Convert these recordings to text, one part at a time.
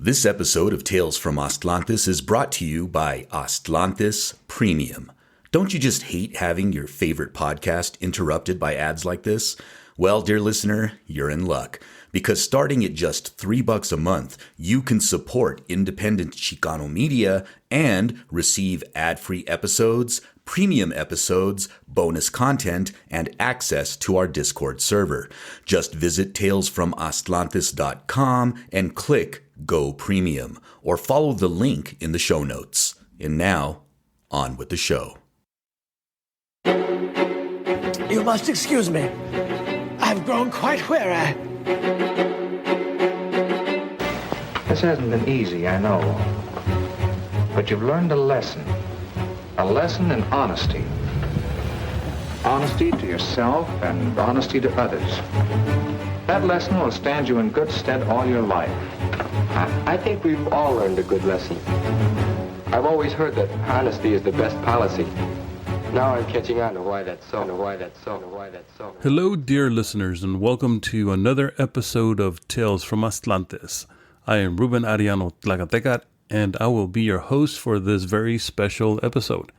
This episode of Tales from Atlantis is brought to you by Atlantis Premium. Don't you just hate having your favorite podcast interrupted by ads like this? Well, dear listener, you're in luck. Because starting at just $3 a month, you can support independent Chicano media and receive ad-free episodes, premium episodes, bonus content, and access to our Discord server. Just visit talesfromatlantis.com and click Go Premium, or follow the link in the show notes. And now, on with the show. You must excuse me. I've grown quite weary. This hasn't been easy, I know. But you've learned a lesson. A lesson in honesty. Honesty to yourself and honesty to others. That lesson will stand you in good stead all your life. I think we've all learned a good lesson. I've always heard that honesty is the best policy. Now I'm catching on to why that's so, and why that's so, and why that's so. Hello, dear listeners, and welcome to another episode of Tales from Atlantis. I am Ruben Arellano Tlakatekatl, and I will be your host for this very special episode.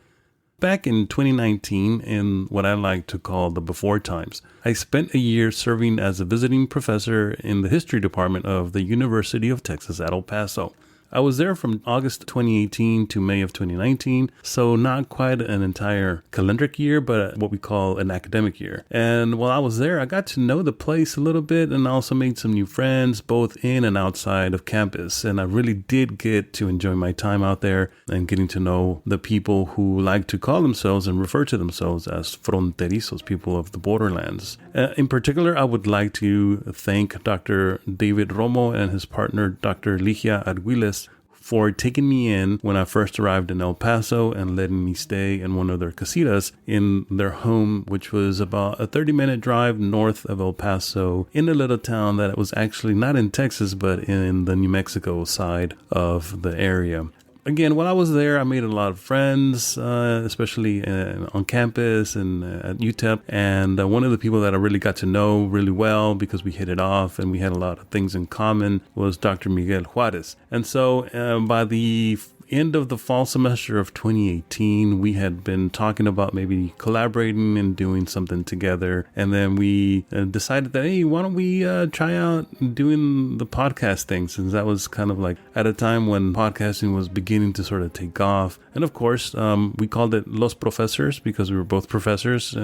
Back in 2019, in what I like to call the before times, I spent a year serving as a visiting professor in the history department of the University of Texas at El Paso. I was there from August 2018 to May of 2019, so not quite an entire calendric year, but what we call an academic year. And while I was there, I got to know the place a little bit and also made some new friends, both in and outside of campus. And I really did get to enjoy my time out there and getting to know the people who like to call themselves and refer to themselves as fronterizos, people of the Borderlands. In particular, I would like to thank Dr. David Romo and his partner, Dr. Ligia Arguiles, for taking me in when I first arrived in El Paso and letting me stay in one of their casitas in their home, which was about a 30-minute drive north of El Paso in a little town that was actually not in Texas, but in the New Mexico side of the area. Again, while I was there, I made a lot of friends, especially on campus and at UTEP. And one of the people that I really got to know really well because we hit it off and we had a lot of things in common was Dr. Miguel Juarez. And so by the end of the fall semester of 2018, we had been talking about maybe collaborating and doing something together. And then we decided that, hey, why don't we try out doing the podcast thing, since that was kind of like at a time when podcasting was beginning to sort of take off. And of course, we called it Los Professors because we were both professors.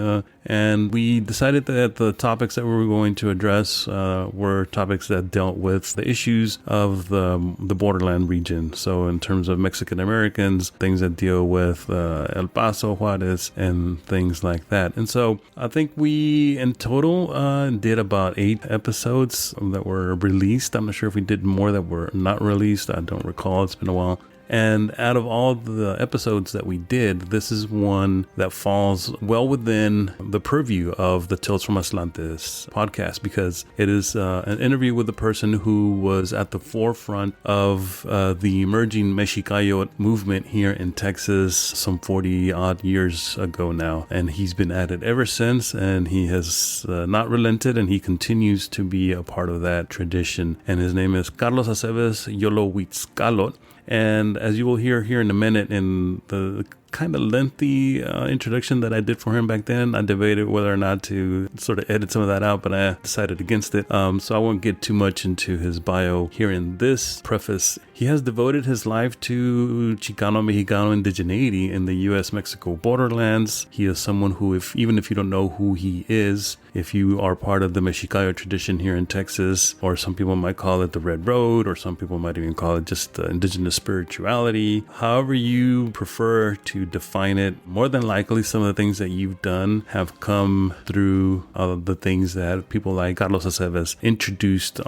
And we decided that the topics that we were going to address were topics that dealt with the issues of the Borderland region. So in terms of Mexican Americans, things that deal with El Paso, Juarez, and things like that. And so I think we in total did about 8 episodes that were released. I'm not sure if we did more that were not released. I don't recall. It's been a while. And out of all the episodes that we did, this is one that falls well within the purview of the Tales from Atlantis podcast, because it is an interview with a person who was at the forefront of the emerging Mexikayotl movement here in Texas some 40 odd years ago now. And he's been at it ever since, and he has not relented, and he continues to be a part of that tradition. And his name is Carlos Aceves Yolohuitzcalotl. And as you will hear here in a minute in the kind of lengthy introduction that I did for him back then, I debated whether or not to sort of edit some of that out, but I decided against it. So I won't get too much into his bio here in this preface. He has devoted his life to Chicano Mexicano Indigeneity in the U.S.-Mexico Borderlands. He is someone who, even if you don't know who he is, if you are part of the Mexikayotl tradition here in Texas, or some people might call it the Red Road, or some people might even call it just indigenous spirituality, however you prefer to define it, more than likely some of the things that you've done have come through the things that people like Carlos Aceves introduced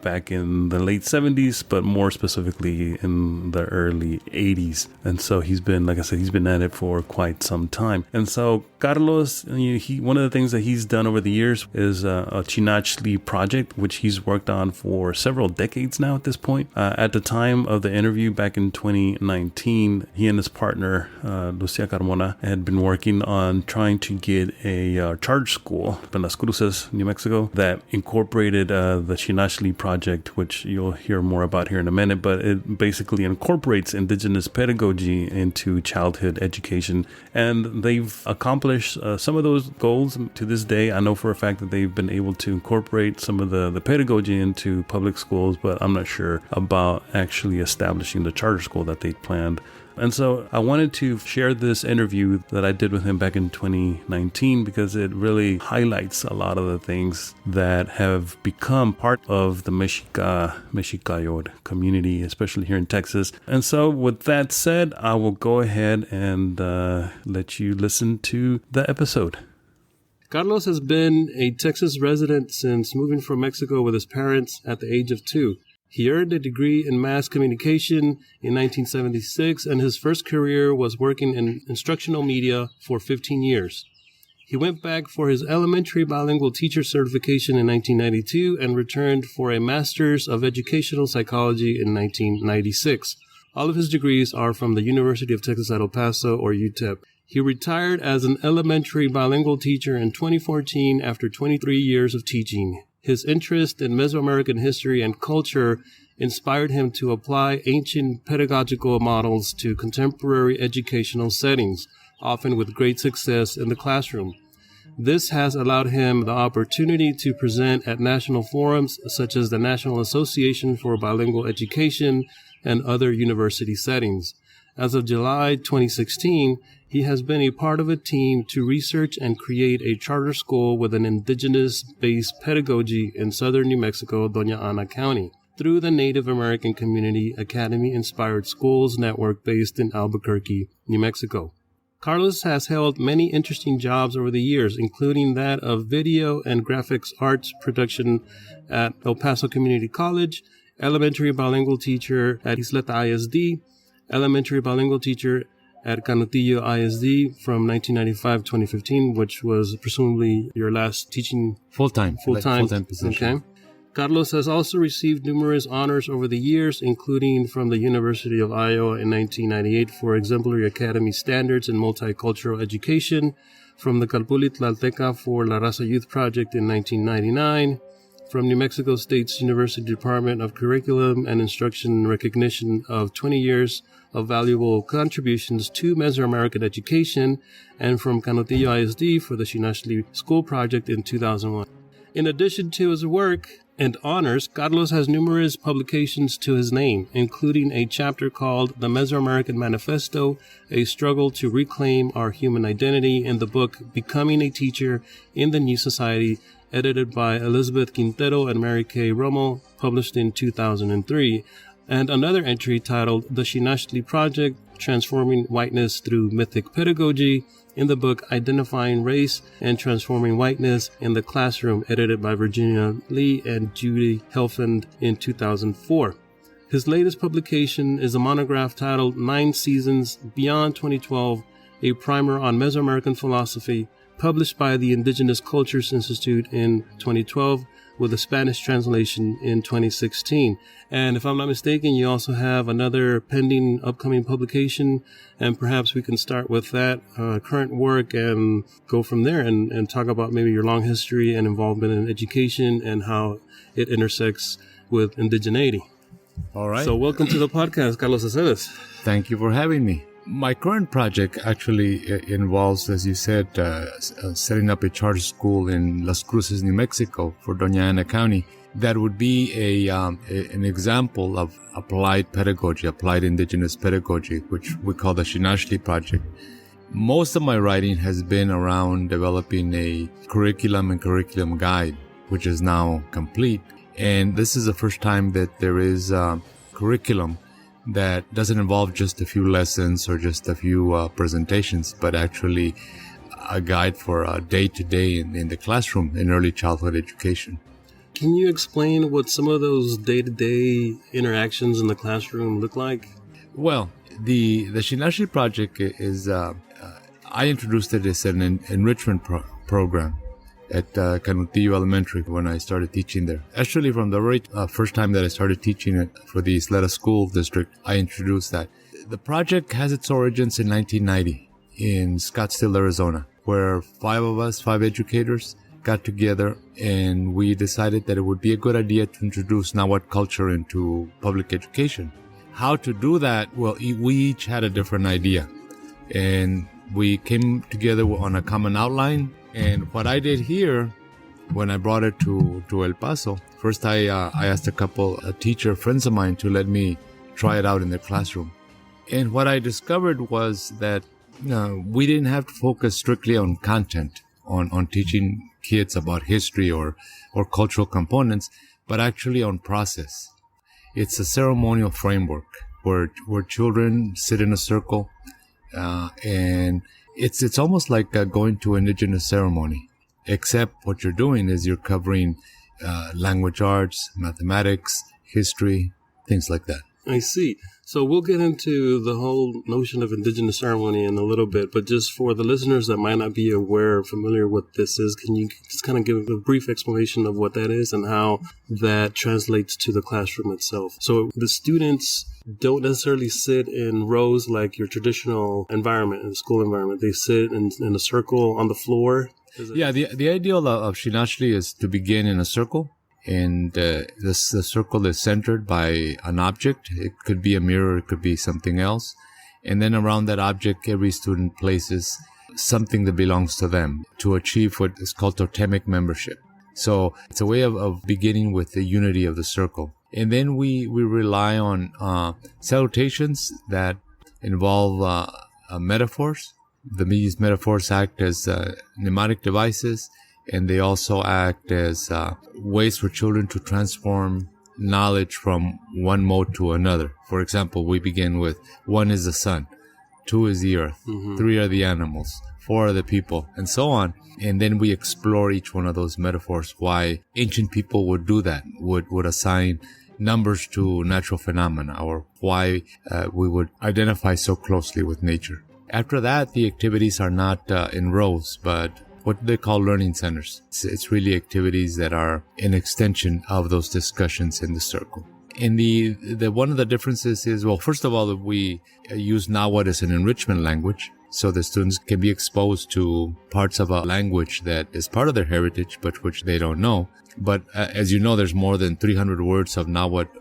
back in the late 70s, but more specifically in the early 80s. And so he's been, like I said, he's been at it for quite some time. And so Carlos, one of the things that he's done over the years is a Xinachtli Project, which he's worked on for several decades now at this point. At the time of the interview back in 2019, he and his partner, Lucia Carmona, had been working on trying to get a charter school in Las Cruces, New Mexico, that incorporated the Xinachtli Project, which you'll hear more about here in a minute, but it basically incorporates indigenous pedagogy into childhood education. And they've accomplished some of those goals to this day. I know for a fact that they've been able to incorporate some of the pedagogy into public schools, but I'm not sure about actually establishing the charter school that they planned. And so I wanted to share this interview that I did with him back in 2019 because it really highlights a lot of the things that have become part of the Mexikayotl community, especially here in Texas. And so with that said, I will go ahead and let you listen to the episode. Carlos has been a Texas resident since moving from Mexico with his parents at the age of 2. He earned a degree in mass communication in 1976, and his first career was working in instructional media for 15 years. He went back for his elementary bilingual teacher certification in 1992 and returned for a Master's of Educational Psychology in 1996. All of his degrees are from the University of Texas at El Paso, or UTEP. He retired as an elementary bilingual teacher in 2014 after 23 years of teaching. His interest in Mesoamerican history and culture inspired him to apply ancient pedagogical models to contemporary educational settings, often with great success in the classroom. This has allowed him the opportunity to present at national forums such as the National Association for Bilingual Education and other university settings. As of July 2016, he has been a part of a team to research and create a charter school with an indigenous-based pedagogy in southern New Mexico, Doña Ana County, through the Native American Community Academy-inspired schools network based in Albuquerque, New Mexico. Carlos has held many interesting jobs over the years, including that of video and graphics arts production at El Paso Community College, elementary bilingual teacher at Isleta ISD, elementary bilingual teacher at Canutillo ISD from 1995-2015, which was presumably your last teaching full-time position. Okay. Carlos has also received numerous honors over the years, including from the University of Iowa in 1998 for exemplary academy standards in multicultural education, from the Calpullis Tlalteca for La Raza Youth Project in 1999, from New Mexico State's University Department of Curriculum and Instruction recognition of 20 years of valuable contributions to Mesoamerican education, and from Canutillo ISD for the Xinachtli School Project in 2001. In addition to his work and honors, Carlos has numerous publications to his name, including a chapter called The Mesoamerican Manifesto, A Struggle to Reclaim Our Human Identity, in the book Becoming a Teacher in the New Society, edited by Elizabeth Quintero and Mary Kay Rommel, published in 2003, and another entry titled The Xinachtli Project, Transforming Whiteness Through Mythic Pedagogy, in the book Identifying Race and Transforming Whiteness in the Classroom, edited by Virginia Lee and Judy Helfand in 2004. His latest publication is a monograph titled 9 Seasons Beyond 2012, a primer on Mesoamerican philosophy, published by the Indigenous Cultures Institute in 2012, with a Spanish translation in 2016. And if I'm not mistaken, you also have another pending upcoming publication, and perhaps we can start with that current work and go from there and talk about maybe your long history and involvement in education and how it intersects with indigeneity. All right. So welcome to the podcast, Carlos Aceves. Thank you for having me. My current project actually involves, as you said, setting up a charter school in Las Cruces, New Mexico for Doña Ana County. That would be an example of applied pedagogy, applied indigenous pedagogy, which we call the Xinachtli Project. Most of my writing has been around developing a curriculum and curriculum guide, which is now complete. And this is the first time that there is a curriculum that doesn't involve just a few lessons or just a few presentations, but actually a guide for day-to-day in the classroom in early childhood education. Can you explain what some of those day-to-day interactions in the classroom look like? Well, the Xinachtli Project is I introduced it as an enrichment program at Canutillo Elementary when I started teaching there. Actually, from the very first time that I started teaching it for the Isleta School District, I introduced that. The project has its origins in 1990 in Scottsdale, Arizona, where five educators got together and we decided that it would be a good idea to introduce Nahuatl culture into public education. How to do that? Well, we each had a different idea, and we came together on a common outline. And what I did here, when I brought it to El Paso, first I asked a teacher friends of mine to let me try it out in their classroom. And what I discovered was that we didn't have to focus strictly on content, on teaching kids about history or cultural components, but actually on process. It's a ceremonial framework where children sit in a circle, and it's almost like going to an indigenous ceremony, except what you're doing is you're covering language arts, mathematics, history, things like that. I see. So we'll get into the whole notion of indigenous ceremony in a little bit, but just for the listeners that might not be aware or familiar with what this is, can you just kind of give a brief explanation of what that is and how that translates to the classroom itself? So the students don't necessarily sit in rows like your traditional environment, in school environment. They sit in a circle on the floor. Yeah, the ideal of Xinachtli is to begin in a circle. And the circle is centered by an object. It could be a mirror, it could be something else. And then around that object, every student places something that belongs to them to achieve what is called totemic membership. So it's a way of beginning with the unity of the circle. And then we rely on salutations that involve metaphors. These metaphors act as mnemonic devices, and they also act as ways for children to transform knowledge from one mode to another. For example, we begin with 1 is the sun, 2 is the earth, 3 are the animals, 4 are the people, and so on. And then we explore each one of those metaphors, why ancient people would do that, would assign numbers to natural phenomena, or why we would identify so closely with nature. After that, the activities are not in rows, but what they call learning centers. It's really activities that are an extension of those discussions in the circle. And the one of the differences is, well, first of all, that we use Nahuatl as an enrichment language, so the students can be exposed to parts of a language that is part of their heritage, but which they don't know. But as you know, there's more than 300 words of Nahuatl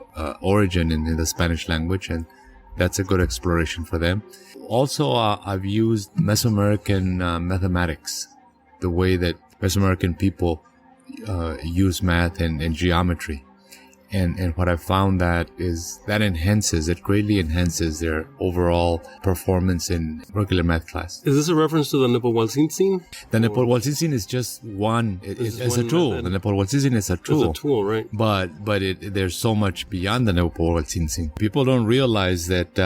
origin in the Spanish language, and that's a good exploration for them. Also, I've used Mesoamerican mathematics, the way that Mesoamerican people use math and geometry. And what I've found that it greatly enhances their overall performance in regular math class. Is this a reference to the Nepalhualtzin? The Nepalhualtzin is just one. It's a tool. The Nepalhualtzin is a tool. It's a tool, right? But there's so much beyond the Nepalhualtzin. People don't realize that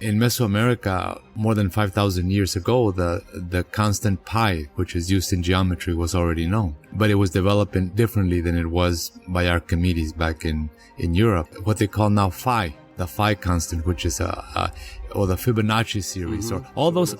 in Mesoamerica, more than 5,000 years ago, the constant pi, which is used in geometry, was already known. But it was developed differently than it was by Archimedes back in Europe. What they call now phi, the phi constant, which is or the Fibonacci series, or all those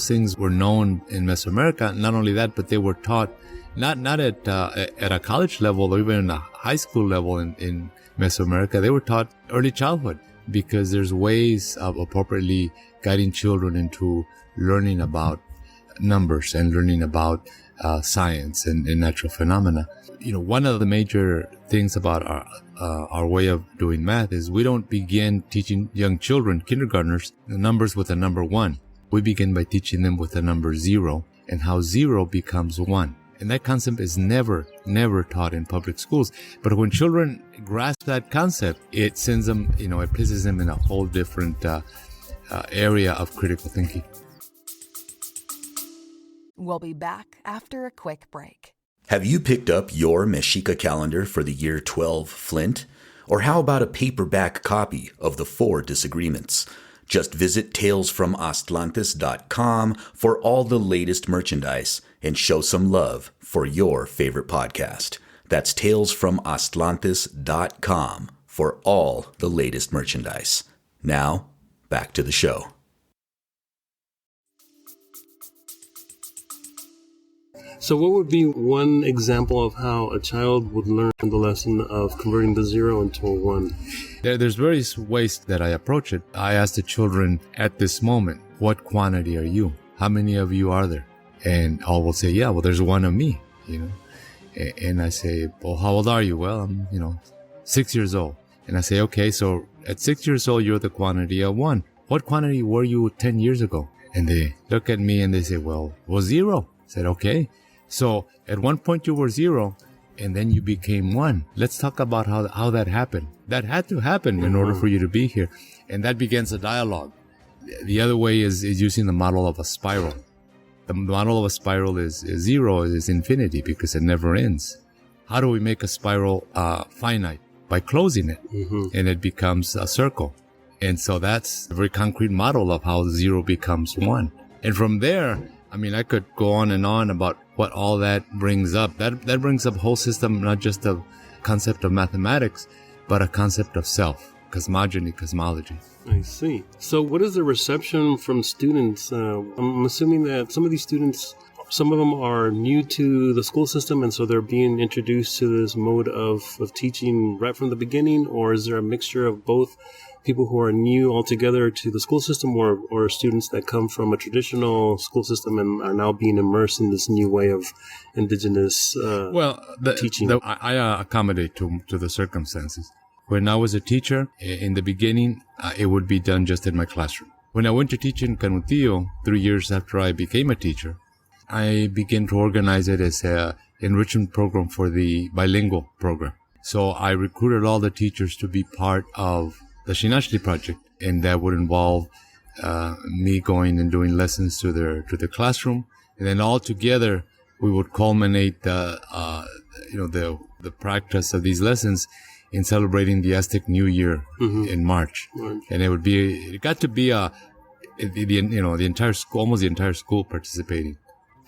things were known in Mesoamerica. Not only that, but they were taught not at a college level or even a high school level in Mesoamerica. They were taught early childhood, because there's ways of appropriately guiding children into learning about numbers and learning about science and natural phenomena. You know, one of the major things about our way of doing math is we don't begin teaching young children, kindergartners, the numbers with the number 1. We begin by teaching them with the number 0 and how 0 becomes 1. And that concept is never taught in public schools. But when children grasp that concept, it sends them, it places them in a whole different area of critical thinking. We'll be back after a quick break. Have you picked up your Mexica calendar for the year 12 Flint? Or how about a paperback copy of the 4 Disagreements? Just visit talesfromastlantis.com for all the latest merchandise and show some love for your favorite podcast. That's talesfromastlantis.com for all the latest merchandise. Now, back to the show. So what would be one example of how a child would learn the lesson of converting the 0 into a 1? There's various ways that I approach it. I ask the children at this moment, what quantity are you? How many of you are there? And all will say, yeah, well, there's one of me, you know. And I say, well, how old are you? Well, I'm, 6 years old. And I say, okay, so at 6 years old, you're the quantity of 1. What quantity were you 10 years ago? And they look at me and they say, well, 0. I said, okay. So at one point you were 0 and then you became 1. Let's talk about how that happened. That had to happen in order for you to be here. And that begins a dialogue. The other way is using the model of a spiral. The model of a spiral is 0 is infinity because it never ends. How do we make a spiral finite? By closing it, and it becomes a circle. And so that's a very concrete model of how 0 becomes 1. And from there, I could go on and on about what all that brings up. That brings up a whole system, not just a concept of mathematics, but a concept of self, cosmology. I see. So what is the reception from students? I'm assuming that some of these students, some of them are new to the school system, and so they're being introduced to this mode of teaching right from the beginning, or is there a mixture of both people who are new altogether to the school system or students that come from a traditional school system and are now being immersed in this new way of indigenous teaching? I accommodate to the circumstances. When I was a teacher, in the beginning, it would be done just in my classroom. When I went to teach in Canutillo, 3 years after I became a teacher, I began to organize it as an enrichment program for the bilingual program. So I recruited all the teachers to be part of the Xinachtli Project, and that would involve me going and doing lessons to the classroom, and then all together we would culminate the practice of these lessons in celebrating the Aztec New Year in March, and it got to be the entire school, almost the entire school participating.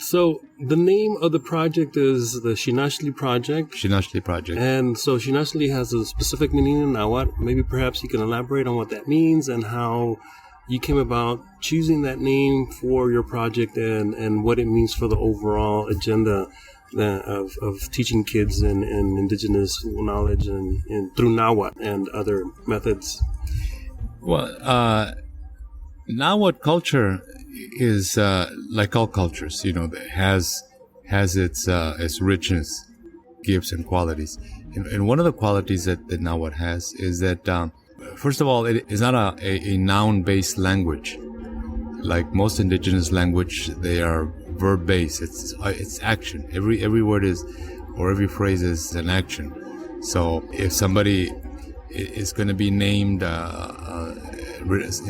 So the name of the project is the Xinachtli Project. Xinachtli Project. And so Xinachtli has a specific meaning in Anawak. Maybe perhaps you can elaborate on what that means and how you came about choosing that name for your project and what it means for the overall agenda of teaching kids and indigenous knowledge and through Nahuatl and other methods. Well, Nahuatl culture is like all cultures, has its richness, gifts, and qualities. And one of the qualities that Nahuatl has is that, first of all, it is not a noun-based language. Like most indigenous language, they are verb-based. It's action. Every word is, or every phrase is an action. So if somebody is going to be named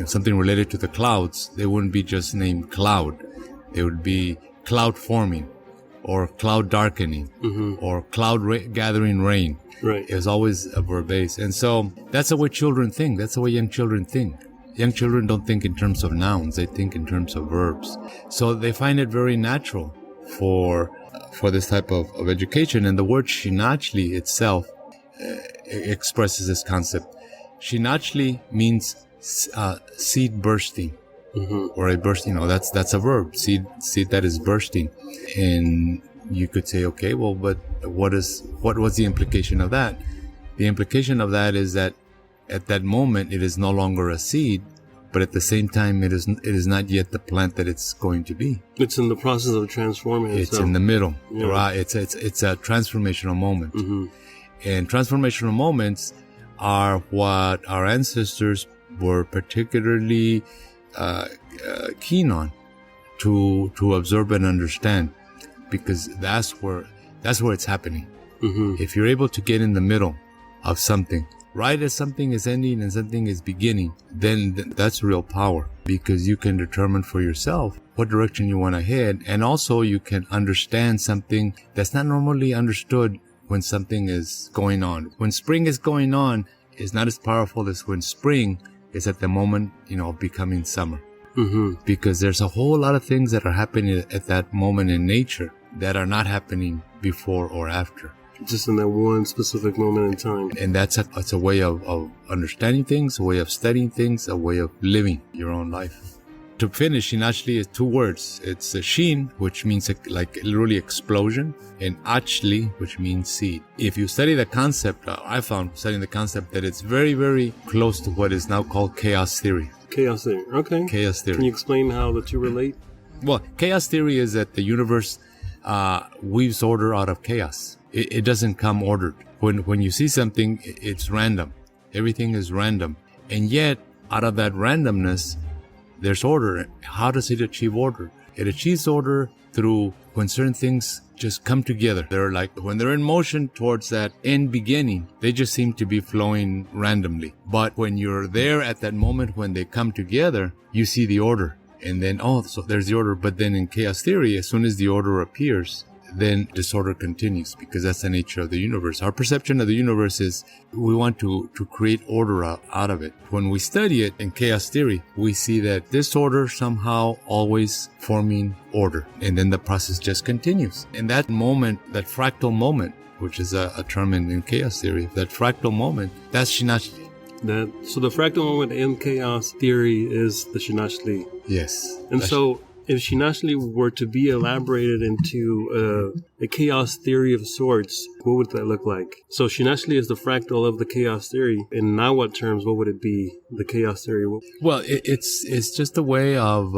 something related to the clouds, they wouldn't be just named cloud. They would be cloud forming, or cloud darkening, or cloud gathering rain. Right. It's always a verb base. And so that's the way children think. That's the way young children think. Young children don't think in terms of nouns. They think in terms of verbs. So they find it very natural for this type of education. And the word Xinachtli itself expresses this concept. Xinachtli means seed bursting, or a burst. That's a verb. Seed that is bursting. And you could say, okay, well, but what was the implication of that? The implication of that is that at that moment it is no longer a seed, but at the same time it is not yet the plant that it's going to be. It's in the process of transforming itself. It's in the middle. Yeah. Right? It's a transformational moment. And transformational moments are what our ancestors were particularly keen on to observe and understand, because that's where it's happening. If you're able to get in the middle of something, right as something is ending and something is beginning, then that's real power, because you can determine for yourself what direction you want to head, and also you can understand something that's not normally understood when something is going on. When spring is going on, it's not as powerful as when spring is at the moment, of becoming summer. Because there's a whole lot of things that are happening at that moment in nature that are not happening before or after. Just in that one specific moment in time. And that's a way of understanding things, a way of studying things, a way of living your own life. To finish, Xinachtli is two words. It's a Xin, which means like literally explosion, and Achli, which means seed. If you study the concept, I found studying the concept that it's very, very close to what is now called chaos theory. Chaos theory. Okay. Chaos theory. Can you explain how the two relate? Well, chaos theory is that the universe weaves order out of chaos. It doesn't come ordered. When you see something, it's random. Everything is random. And yet, out of that randomness, there's order. How does it achieve order? It achieves order through when certain things just come together. They're like, when they're in motion towards that end beginning, they just seem to be flowing randomly. But when you're there at that moment when they come together, you see the order. And then, so there's the order. But then in chaos theory, as soon as the order appears, then disorder continues, because that's the nature of the universe. Our perception of the universe is we want to create order out of it. When we study it in chaos theory, we see that disorder somehow always forming order. And then the process just continues. And that moment, that fractal moment, which is a term in chaos theory, that fractal moment, that's Xinachtli. So the fractal moment in chaos theory is the Xinachtli. Yes. And so if Xinachtli were to be elaborated into a chaos theory of sorts, what would that look like? So Xinachtli is the fractal of the chaos theory. In Nahuatl terms, what would it be, the chaos theory? Well, it's just a way of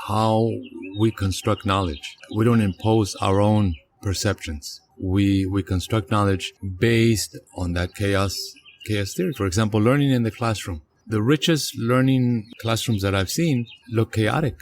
how we construct knowledge. We don't impose our own perceptions. We construct knowledge based on that chaos theory. For example, learning in the classroom. The richest learning classrooms that I've seen look chaotic.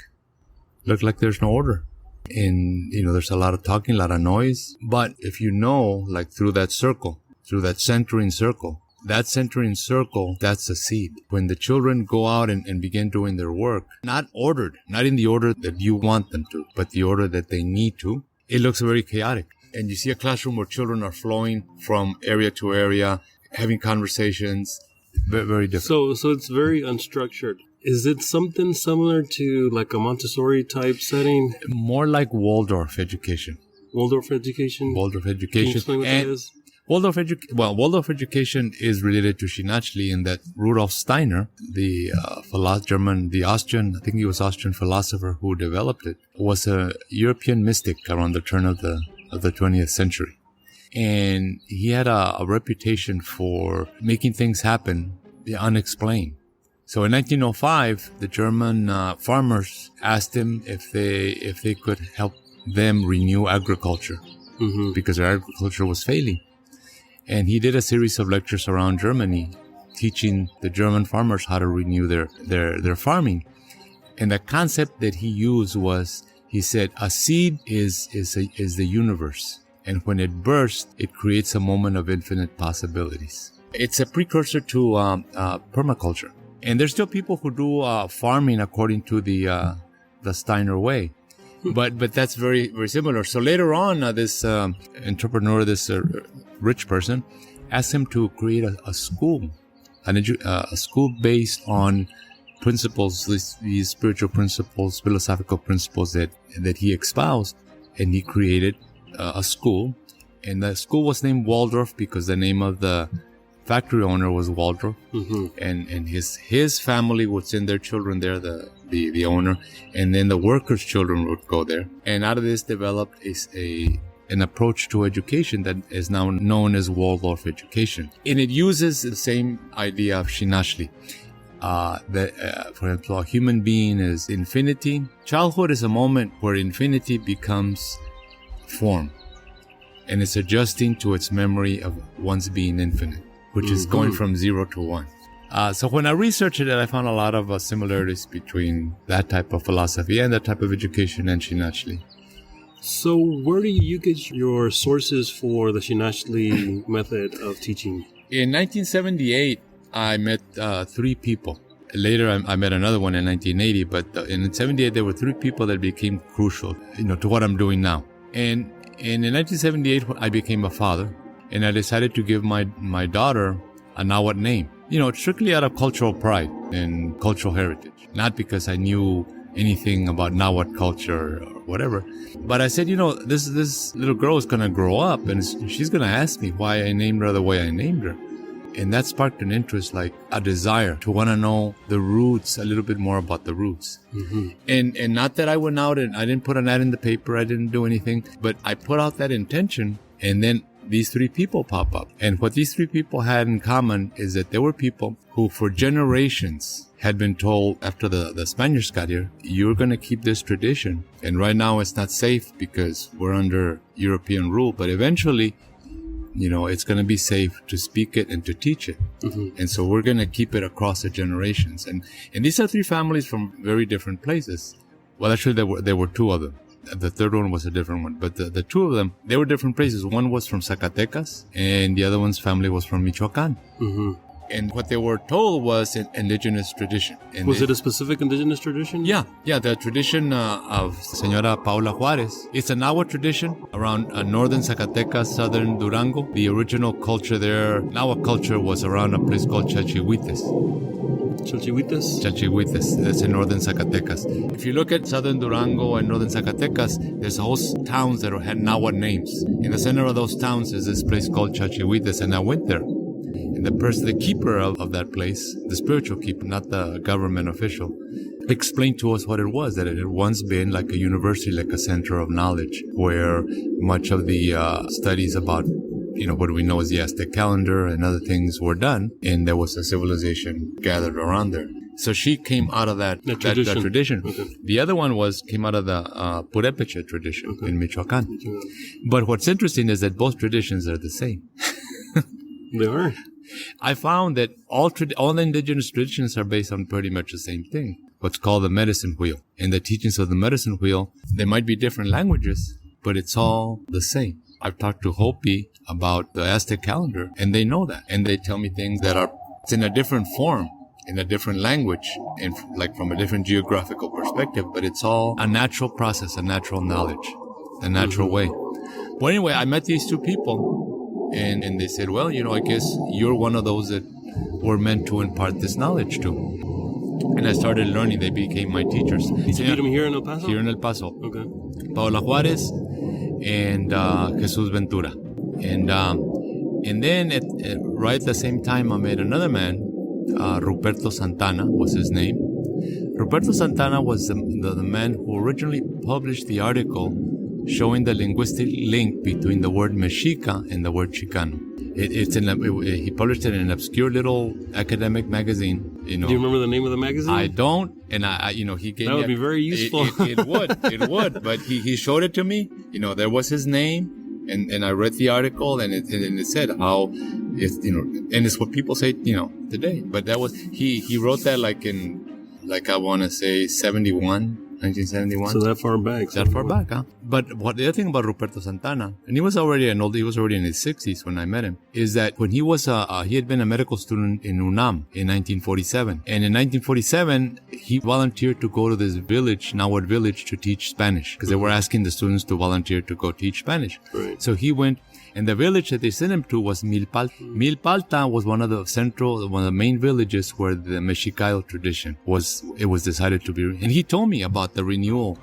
Look like there's no order. And, there's a lot of talking, a lot of noise. But if you know, like through that circle, through that centering circle, that's a seed. When the children go out and begin doing their work, not ordered, not in the order that you want them to, but the order that they need to, it looks very chaotic. And you see a classroom where children are flowing from area to area, having conversations, very, very different. So it's very unstructured. Is it something similar to like a Montessori type setting? More like Waldorf education. Waldorf education? Waldorf education. Can you explain what that is? Waldorf education is related to Xinachtli in that Rudolf Steiner, the Austrian, I think he was Austrian philosopher who developed it, was a European mystic around the turn of the 20th century. And he had a reputation for making things happen unexplained. So in 1905, the German farmers asked him if they could help them renew agriculture, because their agriculture was failing. And he did a series of lectures around Germany, teaching the German farmers how to renew their farming. And the concept that he used was, he said, a seed is the universe. And when it bursts, it creates a moment of infinite possibilities. It's a precursor to permaculture. And there's still people who do farming according to the Steiner way. But that's very, very similar. So later on, this entrepreneur, this rich person, asked him to create a school, a school based on principles, these spiritual principles, philosophical principles that he espoused. And he created a school. And the school was named Waldorf because the name of the factory owner was Waldorf, and his family would send their children there, the owner, and then the workers' children would go there. And out of this developed an approach to education that is now known as Waldorf education. And it uses the same idea of Xinachtli. For example, a human being is infinity. Childhood is a moment where infinity becomes form, and it's adjusting to its memory of once being infinite, which is going from 0 to 1. So when I researched it, I found a lot of similarities between that type of philosophy and that type of education and Xinachtli. So where do you get your sources for the Xinachtli method of teaching? In 1978, I met 3 people. Later, I met another one in 1980, but in 1978, there were 3 people that became crucial, to what I'm doing now. And in 1978, I became a father. And I decided to give my daughter a Nahuatl name, strictly out of cultural pride and cultural heritage. Not because I knew anything about Nahuatl culture or whatever. But I said, this little girl is going to grow up and she's going to ask me why I named her the way I named her. And that sparked an interest, like a desire to want to know the roots, a little bit more about the roots. Mm-hmm. And not that I went out and I didn't put an ad in the paper, I didn't do anything, but I put out that intention, and then these three people pop up. And what these three people had in common is that they were people who for generations had been told after the Spaniards got here, you're going to keep this tradition. And right now it's not safe because we're under European rule, but eventually, it's going to be safe to speak it and to teach it. Mm-hmm. And so we're going to keep it across the generations. And these are three families from very different places. Well, actually, there were two of them. The third one was a different one. But the two of them, they were different places. One was from Zacatecas, and the other one's family was from Michoacan. Mm-hmm. And what they were told was an indigenous tradition. And was it a specific indigenous tradition? Yeah. The tradition of Señora Paula Juárez. It's a Nahua tradition around northern Zacatecas, southern Durango. The original culture there, Nahua culture, was around a place called Chalchihuites. Chalchihuites. That's in northern Zacatecas. If you look at southern Durango and northern Zacatecas, there's whole towns that had Nahua names. In the center of those towns is this place called Chalchihuites, and I went there. And the keeper of that place, the spiritual keeper, not the government official, explained to us what it was, that it had once been like a university, like a center of knowledge, where much of the studies about, what we know as the Aztec calendar and other things were done, and there was a civilization gathered around there. So she came out of that tradition. Okay. The other one came out of the Purépecha tradition in Michoacán. But what's interesting is that both traditions are the same. They are. I found that all the indigenous traditions are based on pretty much the same thing, what's called the medicine wheel. And the teachings of the medicine wheel, they might be different languages, but it's all the same. I've talked to Hopi about the Aztec calendar, and they know that. And they tell me things that are in a different form, in a different language, and like from a different geographical perspective, but it's all a natural process, a natural knowledge, a natural way. Well, anyway, I met these two people. And they said, well, I guess you're one of those that we're meant to impart this knowledge to. And I started learning. They became my teachers. Did you meet them here in El Paso? Here in El Paso. Okay. Paola Juárez and Jesus Ventura. And then right at the same time, I met another man, Ruperto Santana was his name. Ruperto Santana was the man who originally published the article showing the linguistic link between the word Mexica and the word Chicano. He published it in an obscure little academic magazine. Do you remember the name of the magazine? I don't, and he gave that me. Would be very useful. It would. But he showed it to me. There was his name, and I read the article, and it said how it's and it's what people say today. But that was he wrote that I want to say 1971. So that far back. That far back, huh? But the other thing about Ruperto Santana, and he was already in his 60s when I met him, is that when he had been a medical student in UNAM in 1947. And in 1947, he volunteered to go to this village, Nahuatl village, to teach Spanish. Because they were asking the students to volunteer to go teach Spanish. Right. So he went, and the village that they sent him to was Milpalta. Milpalta was one of the main villages where the Mexikayotl tradition was decided to be. And he told me about the renewal,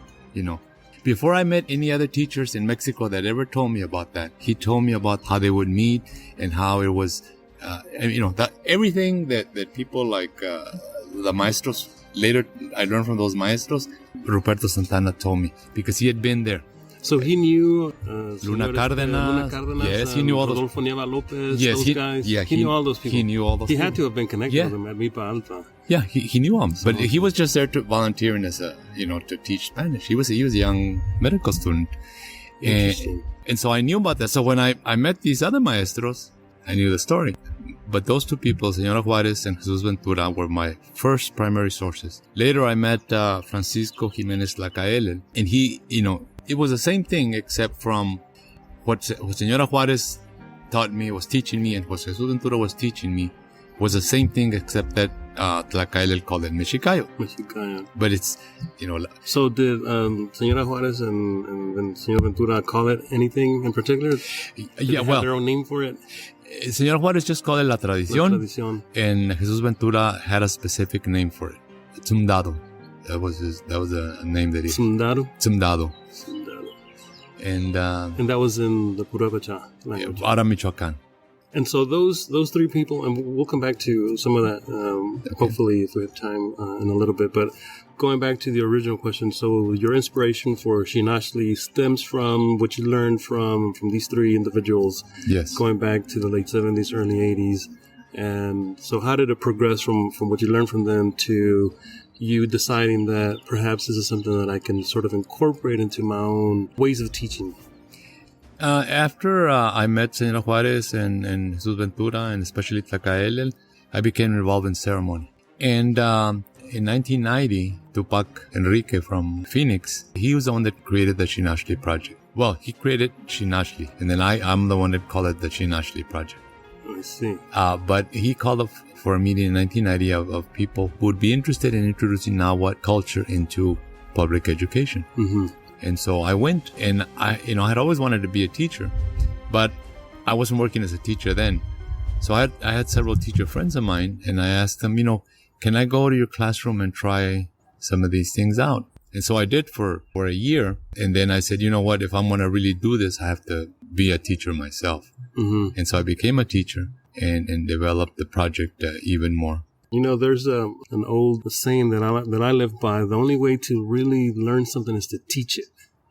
Before I met any other teachers in Mexico that ever told me about that, he told me about how they would meet and how it was, everything that people like the maestros, later I learned from those maestros, Ruperto Santana told me, because he had been there. So he knew Luna Cárdenas. Yes, he knew all those. Rodolfo Nieva Lopez, those guys. Yeah, he knew all those people. He knew all those people. He had to have been connected with them at Milpa Alta. Yeah, he knew them. But he was just there to volunteering as to teach Spanish. He was a young medical student. And so I knew about that. So when I met these other maestros, I knew the story. But those two people, Señora Juárez and Jesus Ventura, were my first primary sources. Later, I met Francisco Jiménez Tlacaelel, and he, it was the same thing, except from what Señora Juárez taught me, was teaching me, and what Jesus Ventura was teaching me was the same thing, except that Tlacaelel called it Mexikayotl. But it's, So did Señora Juárez and Señor Ventura call it anything in particular? Did they have their own name for it? Señor Juárez just called it La Tradicion. And Jesus Ventura had a specific name for it. Tzumdado. That was a name that he... Tzumdado. And that was in the Purépecha language. Out of Michoacán. And so those three people, and we'll come back to some of that, hopefully, if we have time in a little bit. But going back to the original question, so your inspiration for Xinachtli stems from what you learned from these three individuals. Yes. Going back to the late 70s, early 80s. And so how did it progress from what you learned from them to you deciding that perhaps this is something that I can sort of incorporate into my own ways of teaching? After I met Señora Juarez and Jesus Ventura, and especially Tlakatekatl, I became involved in ceremony. And in 1990, Tupac Enrique from Phoenix, he was the one that created the Xinachtli Project. Well, he created Xinachtli, and then I'm the one that called it the Xinachtli Project. I see. But he called up for a meeting in 1990 of people who would be interested in introducing Nahuatl culture into public education. Mm-hmm. And so I went, and I had always wanted to be a teacher, but I wasn't working as a teacher then. So I had several teacher friends of mine, and I asked them, can I go to your classroom and try some of these things out? And so I did for a year. And then I said, you know what, if I'm going to really do this, I have to be a teacher myself. Mm-hmm. And so I became a teacher and developed the project even more. There's an old saying that I live by. The only way to really learn something is to teach it.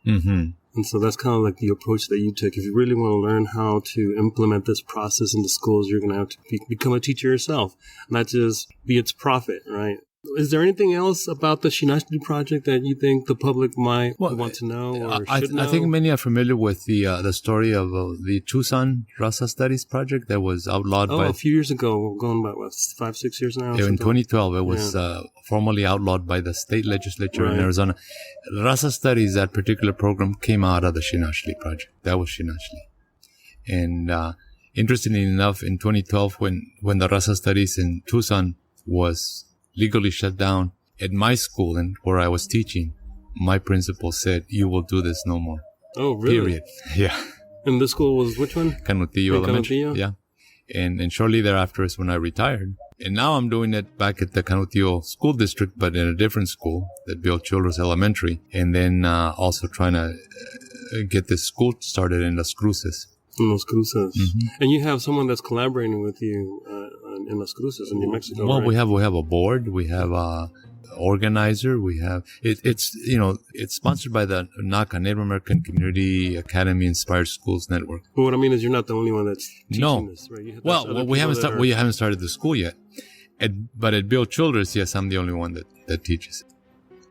Mm-hmm. And so that's kind of like the approach that you took. If you really want to learn how to implement this process in the schools, you're going to have to become a teacher yourself, not just be its prophet, right? Is there anything else about the Xinachtli Project that you think the public might want to know or should know? I think many are familiar with the story of the Tucson Raza Studies Project that was outlawed by... a few years ago, going back, 5-6 years now? In 2012, it was formally outlawed by the state legislature in Arizona. Raza Studies, that particular program, came out of the Xinachtli Project. That was Xinachtli. And interestingly enough, in 2012, when the Raza Studies in Tucson was legally shut down, at my school and where I was teaching, my principal said, "You will do this no more." Oh, really? Period. Yeah. And the school was which one? Canutillo Elementary. Canutillo? Yeah. And shortly thereafter is when I retired. And now I'm doing it back at the Canutillo School District, but in a different school that built Children's Elementary. And then also trying to get this school started in Las Cruces. In Las Cruces. Mm-hmm. And you have someone that's collaborating with you in Las Cruces in New Mexico, well, right? we have a board. We have a organizer. We have it's sponsored by the NACA, Native American Community Academy Inspired Schools Network. But what I mean is, you're not the only one that's teaching this, right? We haven't started the school yet. But at Bill Childress, yes, I'm the only one that teaches.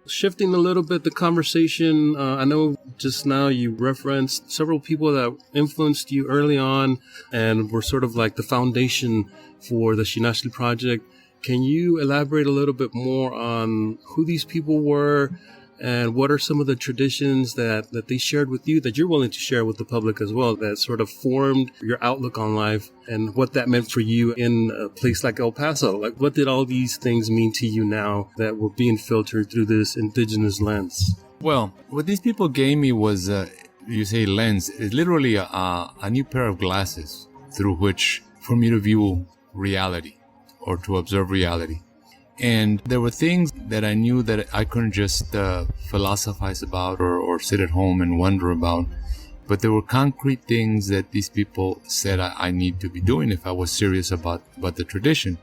Shifting a little bit the conversation, I know just now you referenced several people that influenced you early on and were sort of like the foundation for the Xinachtli Project. Can you elaborate a little bit more on who these people were and what are some of the traditions that they shared with you that you're willing to share with the public as well, that sort of formed your outlook on life and what that meant for you in a place like El Paso? Like, what did all these things mean to you now that were being filtered through this indigenous lens? Well, what these people gave me was, you say lens, is literally a new pair of glasses through which, for me to view reality or to observe reality. And there were things that I knew that I couldn't just philosophize about or sit at home and wonder about. But there were concrete things that these people said I need to be doing if I was serious about the tradition.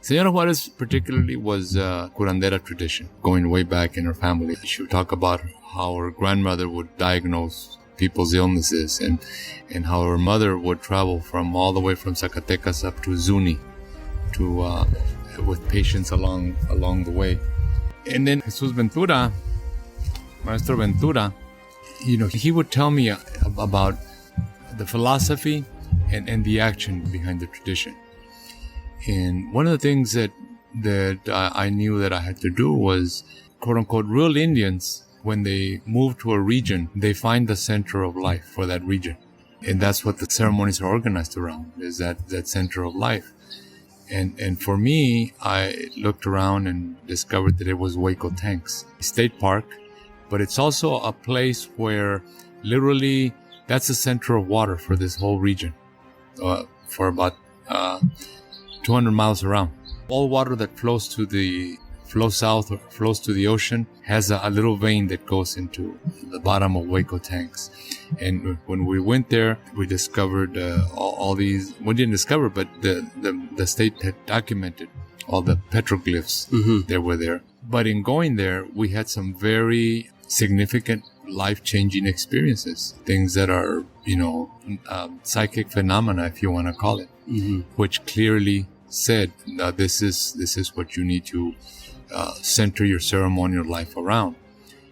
Señora Juarez particularly was curandera tradition, going way back in her family. She would talk about how her grandmother would diagnose people's illnesses and how her mother would travel from all the way from Zacatecas up to Zuni to with patients along the way. And then Jesus Ventura, Maestro Ventura, he would tell me about the philosophy and the action behind the tradition. And one of the things that I knew that I had to do was, quote unquote, real Indians, when they move to a region, they find the center of life for that region. And that's what the ceremonies are organized around, is that center of life. And for me, I looked around and discovered that it was Waco Tanks State Park, but it's also a place where literally that's the center of water for this whole region, for about 200 miles around. All water that flows to the flows south or flows to the ocean, has a little vein that goes into the bottom of Huecotanks. And when we went there, we discovered all these. We didn't discover, but the state had documented all the petroglyphs that were there. But in going there, we had some very significant life-changing experiences, things that are, psychic phenomena, if you want to call it, which clearly said this is what you need to center your ceremonial life around.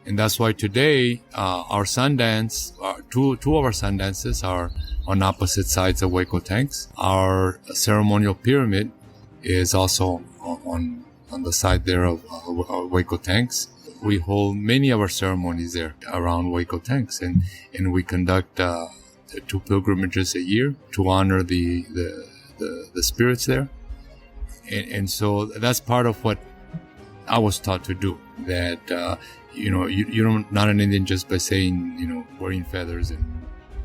And that's why today our Sundance, two of our Sundances are on opposite sides of Huecotanks. Our ceremonial pyramid is also on the side there of Huecotanks. We hold many of our ceremonies there around Huecotanks, and we conduct 2 pilgrimages a year to honor the spirits there. And so that's part of what I was taught to do. That you're not an Indian just by saying wearing feathers and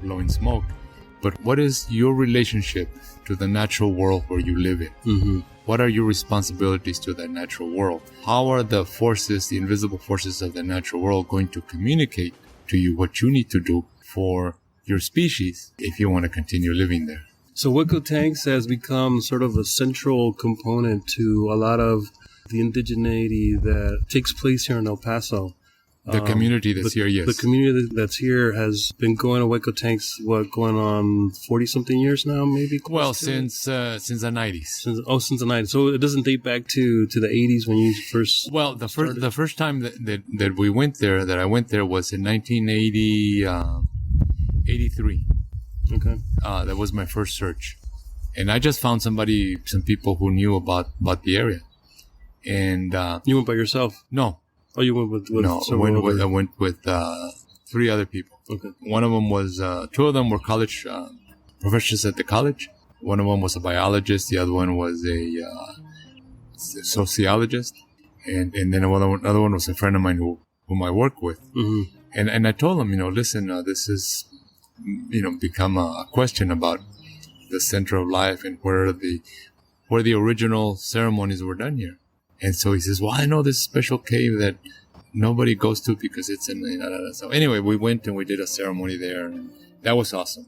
blowing smoke, but what is your relationship to the natural world where you live in? What are your responsibilities to that natural world? How are the forces, the invisible forces of the natural world, going to communicate to you what you need to do for your species if you want to continue living there? So Huecotanks has become sort of a central component to a lot of the indigeneity that takes place here in El Paso. The community that's here, yes. The community that's here has been going to Huecotanks, going on 40-something years now, maybe? Well, since the 90s. Since the 90s. So it doesn't date back to the 80s when you first Well, the first time that we went there, that I went there, was in 1983. Okay. That was my first search. And I just found some people who knew about the area. And you went by yourself? No. Oh, you went with no. I went with 3 other people. Okay. One of them was 2 of them were college professors at the college. One of them was a biologist. The other one was a sociologist, and then another one was a friend of mine whom I work with. And I told them, listen, this is become a question about the center of life and where the original ceremonies were done here. And so he says, well, I know this special cave that nobody goes to because it's in... So anyway, we went and we did a ceremony there. And that was awesome.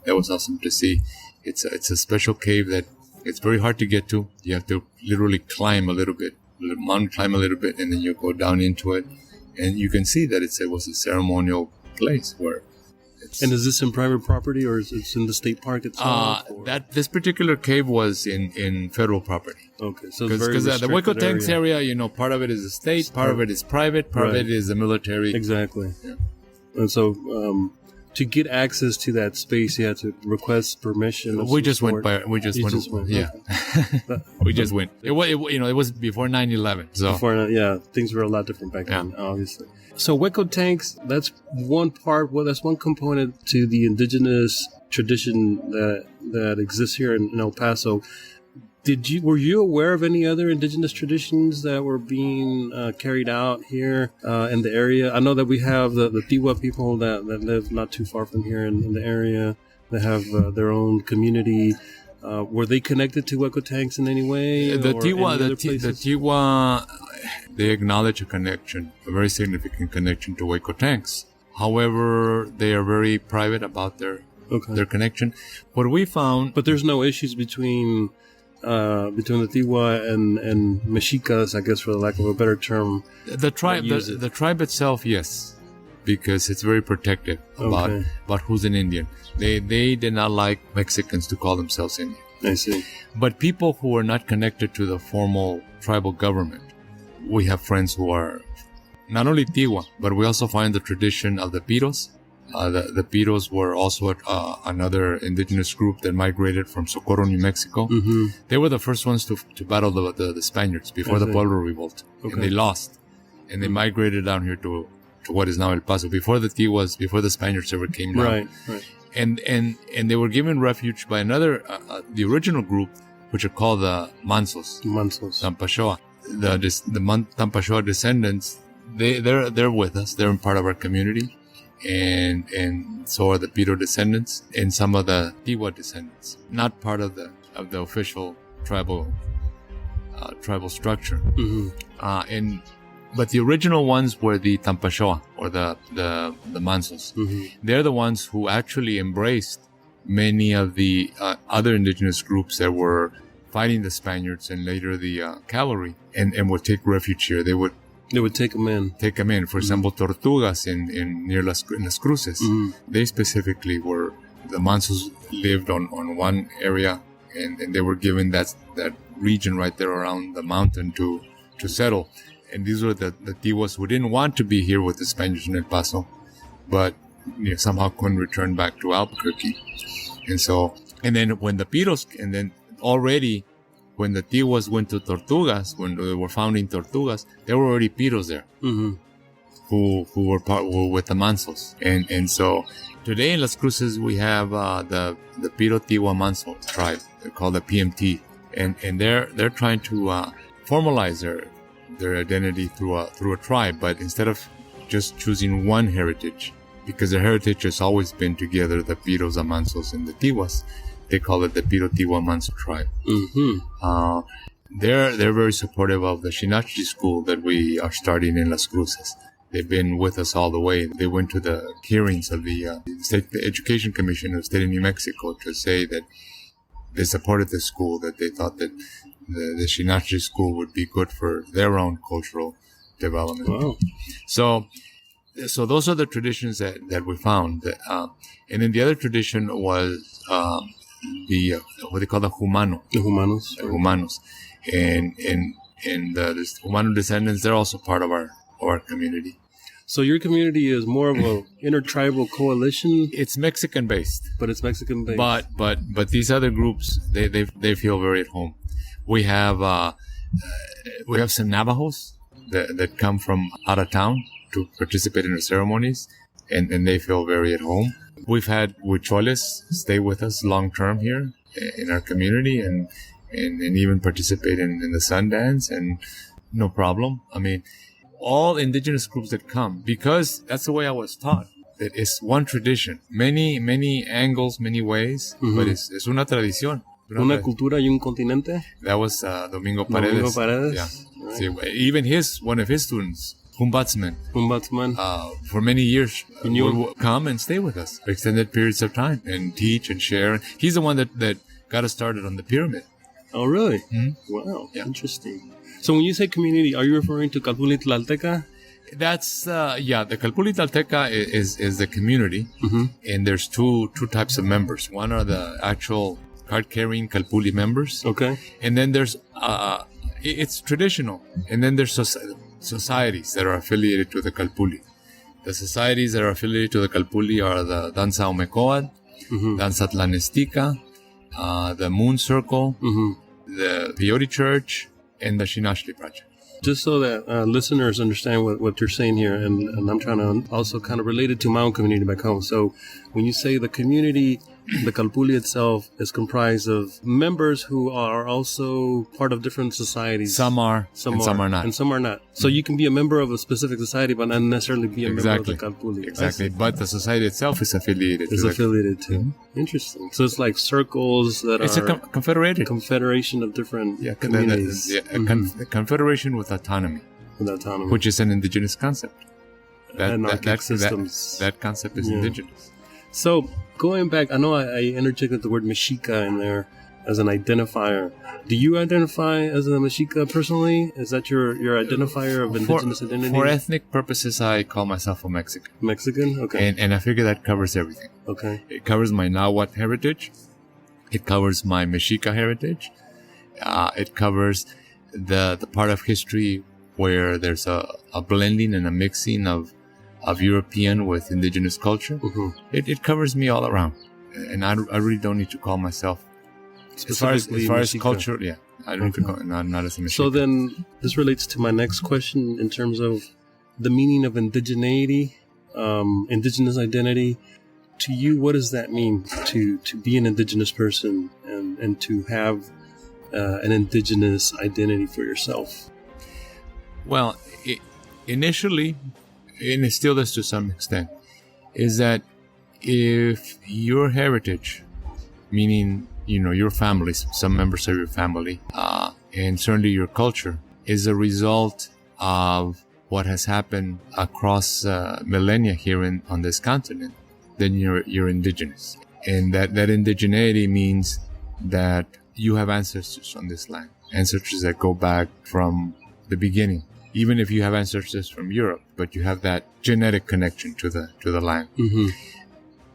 That was awesome to see. It's a special cave that it's very hard to get to. You have to literally climb a little bit, mountain climb a little bit, and then you go down into it. And you can see that it was a ceremonial place where... And is this in private property or is it in the state park itself? This particular cave was in federal property. Okay, so because the Huecotanks area, part of it is the state, part of it is private, part of it is the military. Exactly. Yeah. And so to get access to that space, you had to request permission. We just went. Yeah, we just went. It was before 9/11. So things were a lot different back then, obviously. So Huecotanks, that's one part. Well, that's one component to the indigenous tradition that exists here in El Paso. Were you aware of any other indigenous traditions that were being carried out here in the area? I know that we have the Tiwa people that live not too far from here in the area. They have their own community. Were they connected to Huecotanks in any way? The Tiwa, they acknowledge a very significant connection to Huecotanks. However, they are very private about their connection. What we found, but there's no issues between the Tiwa and Mexicas, I guess, for the lack of a better term. The tribe itself, yes, because it's very protective about who's an Indian. They did not like Mexicans to call themselves Indian. I see. But people who are not connected to the formal tribal government, we have friends who are not only Tiwa, but we also find the tradition of the Piros. The Piros were also another indigenous group that migrated from Socorro, New Mexico. Mm-hmm. They were the first ones to battle the Spaniards before the Pueblo Revolt. Okay. And they lost. And they migrated down here to what is now El Paso, before the Tiwas, before the Spaniards ever came down. Right. And they were given refuge by another, the original group, which are called the Mansos. Tampashoa. The Tampashoa descendants, they're with us. They're part of our community. And so are the Piro descendants and some of the Tiwa descendants, not part of the official tribal tribal structure. But the original ones were the Tampashoa, or the Mansos. They're the ones who actually embraced many of the other indigenous groups that were fighting the Spaniards and later the cavalry, and would take refuge here. They would take them in. For example, Tortugas in near Las Cruces. They specifically were, the Mansos lived on one area, and they were given that region right there around the mountain to settle. And these were the Tiwas who didn't want to be here with the Spaniards in El Paso, but somehow couldn't return back to Albuquerque. And then when the Piros, and then already when the Tiwas went to Tortugas, when they were founding Tortugas, there were already Piros there, who were with the Mansos. And so today in Las Cruces we have the Piro Tiwa Manso tribe. They're called the PMT, and they're trying to formalize their identity through a tribe, but instead of just choosing one heritage, because their heritage has always been together, the Piros, the Mansos, and the Tiwas, they call it the Piro Tiwa Manso tribe. They're very supportive of the Xinachtli school that we are starting in Las Cruces. They've been with us all the way. They went to the hearings of the State Education Commission of the State of New Mexico to say that they supported the school, that they thought that the Xinachtli school would be good for their own cultural development. Wow. So those are the traditions that we found. And then the other tradition was the what they call the Humano. The Humanos. The Humanos. And the Humano descendants, they're also part of our community. So your community is more of a intertribal coalition? It's Mexican based. But it's Mexican based. But these other groups, they feel very at home. We have some Navajos that come from out of town to participate in the ceremonies, and they feel very at home. We've had Huicholes stay with us long term here in our community, and even participate in the Sundance, and no problem. I mean, all indigenous groups that come, because that's the way I was taught, that it's one tradition, many angles, many ways, but es una tradición. Una cultura y un continente. That was Domingo Paredes. Yeah. Right. See, even one of his students, Humbatzman, for many years would come and stay with us for extended periods of time and teach and share. He's the one that got us started on the pyramid. Oh, really? Wow, yeah. Interesting. So when you say community, are you referring to Calpulli That's the Calpulli Tlalteca is the community, and there's two types of members. One are the actual card-carrying Calpulli members. Okay. And then there's it's traditional, and then there's societies that are affiliated to the Calpulli. The societies that are affiliated to the Calpulli are the Danza Omecoad, Danza Tlanestica, the Moon Circle, the Peyote Church, and the Xinachtli Project. Just so that listeners understand what you're saying here, and I'm trying to also kind of relate it to my own community back home. So when you say the community, the Calpulli itself is comprised of members who are also part of different societies. Some are not. And some are not. So you can be a member of a specific society, but not necessarily be a member of the Calpulli. Exactly. But the society itself is affiliated to. Interesting. So it's like circles that it's are... It's a confederation of different communities. A confederation with autonomy. Which is an indigenous concept. That concept is indigenous. So, going back, I know I interjected the word Mexica in there as an identifier. Do you identify as a Mexica personally? Is that your identifier of indigenous identity? For ethnic purposes, I call myself a Mexican. Mexican? Okay. And I figure that covers everything. Okay. It covers my Nahuatl heritage. It covers my Mexica heritage. It covers the part of history where there's a blending and a mixing of European with indigenous culture. It covers me all around, and I really don't need to call myself as far as culture. Yeah, I don't need to call not as a Mexican. So then, this relates to my next question in terms of the meaning of indigeneity, indigenous identity. To you, what does that mean to be an indigenous person and to have an indigenous identity for yourself? Well, initially, and it still does to some extent, is that if your heritage, meaning your family, some members of your family, and certainly your culture, is a result of what has happened across millennia here on this continent, then you're indigenous. And that indigeneity means that you have ancestors on this land, ancestors that go back from the beginning. Even if you have ancestors from Europe, but you have that genetic connection to the land. Mm-hmm.